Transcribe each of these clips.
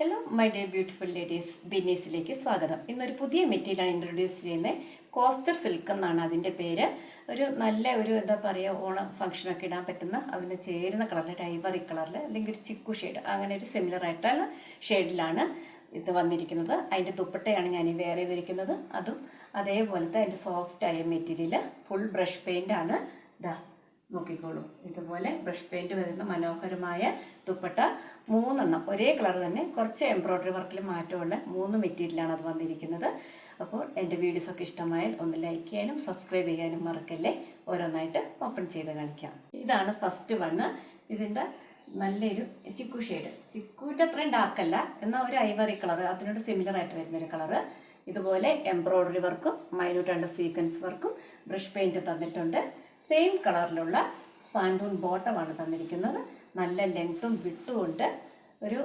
Hello my dear beautiful ladies, ബിന്നീസിലേക്ക് സ്വാഗതം. ഇന്നൊരു പുതിയ മെറ്റീരിയലാണ് ഇൻട്രൊഡ്യൂസ് ചെയ്യുന്നത്. കോസ്റ്റർ സിൽക്ക് എന്നാണ് അതിൻ്റെ പേര്. നല്ല എന്താ പറയുക, ഓണം ഫംഗ്ഷനൊക്കെ ഇടാൻ പറ്റുന്ന അതിന് ചേരുന്ന കളറിൽ, ഐവറി കളറിൽ അല്ലെങ്കിൽ ഒരു ചിക്കു ഷെയ്ഡ്, അങ്ങനെ ഒരു സിമിലർ ആയിട്ടുള്ള ഷെയ്ഡിലാണ് ഇത് വന്നിരിക്കുന്നത്. അതിൻ്റെ ദുപ്പട്ടയാണ് ഞാൻ ഈ വെയർ ചെയ്തിരിക്കുന്നത്. അതും അതേപോലത്തെ അതിൻ്റെ സോഫ്റ്റായ മെറ്റീരിയൽ, ഫുൾ ബ്രഷ് പെയിൻ്റാണ്. ഇതാ നോക്കിക്കോളൂ, ഇതുപോലെ ബ്രഷ് പെയിൻറ്റ് വരുന്ന മനോഹരമായ ദുപ്പട്ട. 3 ഒരേ കളർ തന്നെ, കുറച്ച് എംബ്രോയ്ഡറി വർക്കിൽ മാറ്റമുള്ള 3 മെറ്റീരിയലാണ് അത് വന്നിരിക്കുന്നത്. അപ്പോൾ എൻ്റെ വീഡിയോസൊക്കെ ഇഷ്ടമായാൽ ഒന്ന് ലൈക്ക് ചെയ്യാനും സബ്സ്ക്രൈബ് ചെയ്യാനും മറക്കല്ലേ. ഓരോന്നായിട്ട് ഓപ്പൺ ചെയ്ത് കാണിക്കാം. ഇതാണ് ഫസ്റ്റ് വണ്ണ്. ഇതിൻ്റെ നല്ലൊരു ചിക്കു ഷെയ്ഡ്, ചിക്കുവിൻ്റെ അത്രയും ഡാർക്കല്ല, എന്നാൽ ഒരു ഐവറി കളർ, അതിനോട് സിമിലർ ആയിട്ട് വരുന്നൊരു കളറ്. ഇതുപോലെ എംബ്രോയ്ഡറി വർക്കും മൈന്യൂട്ടായിട്ട് സീക്വൻസ് വർക്കും ബ്രഷ് പെയിൻറ്റ് തന്നിട്ടുണ്ട്. സെയിം കളറിലുള്ള സാൻഡൂൺ ബോട്ടമാണ് തന്നിരിക്കുന്നത്. നല്ല ലെങ്ത്തും വിട്ടും ഉണ്ട്. ഒരു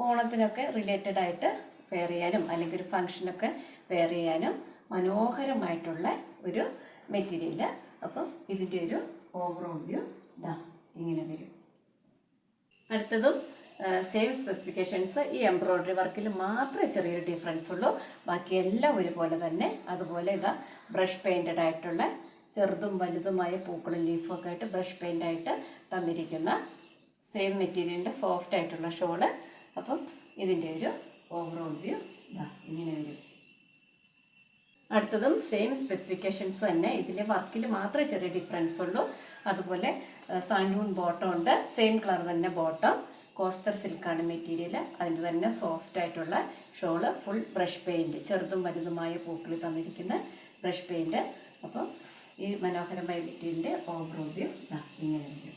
ഓണത്തിനൊക്കെ റിലേറ്റഡ് ആയിട്ട് വെയർ ചെയ്യാനും അല്ലെങ്കിൽ ഒരു ഫംഗ്ഷനൊക്കെ വെയർ ചെയ്യാനും മനോഹരമായിട്ടുള്ള ഒരു മെറ്റീരിയൽ. അപ്പം ഇതിൻ്റെ ഒരു ഓവറോൾ വ്യൂ ഇതാ ഇങ്ങനെ വരും. അടുത്തതും സെയിം സ്പെസിഫിക്കേഷൻസ്. ഈ എംബ്രോയ്ഡറി വർക്കിൽ മാത്രമേ ചെറിയൊരു ഡിഫറൻസ് ഉള്ളൂ, ബാക്കിയെല്ലാം ഒരുപോലെ തന്നെ. അതുപോലെ ഇതാ ബ്രഷ് പെയിൻറ്റഡ് ആയിട്ടുള്ള ചെറുതും വലുതുമായ പൂക്കളും ലീഫും ഒക്കെ ആയിട്ട് ബ്രഷ് പെയിൻ്റായിട്ട് തന്നിരിക്കുന്ന സെയിം മെറ്റീരിയലിൻ്റെ സോഫ്റ്റ് ആയിട്ടുള്ള ഷോള്. അപ്പം ഇതിൻ്റെ ഒരു ഓവറോൾ വ്യൂ ഇതാ ഇങ്ങനെ വരും. അടുത്തതും സെയിം സ്പെസിഫിക്കേഷൻസ് തന്നെ, ഇതിലെ വർക്കിൽ മാത്രമേ ചെറിയ ഡിഫറൻസ് ഉള്ളൂ. അതുപോലെ സാൻഡൂൺ ബോട്ടം ഉണ്ട്, സെയിം കളർ തന്നെ ബോട്ടം. കോസ്റ്റർ സിൽക്കാണ് മെറ്റീരിയൽ, അതിൻ്റെ തന്നെ സോഫ്റ്റ് ആയിട്ടുള്ള ഷോള്, ഫുൾ ബ്രഷ് പെയിൻറ്റ്, ചെറുതും വലുതുമായ പൂക്കളിൽ തന്നിരിക്കുന്ന ബ്രഷ് പെയിൻറ്റ്. അപ്പം ഈ മനോഹരമായ മെറ്റീരിയലിൻ്റെ ഓവറോൾ വ്യൂ ഇങ്ങനെ വരും.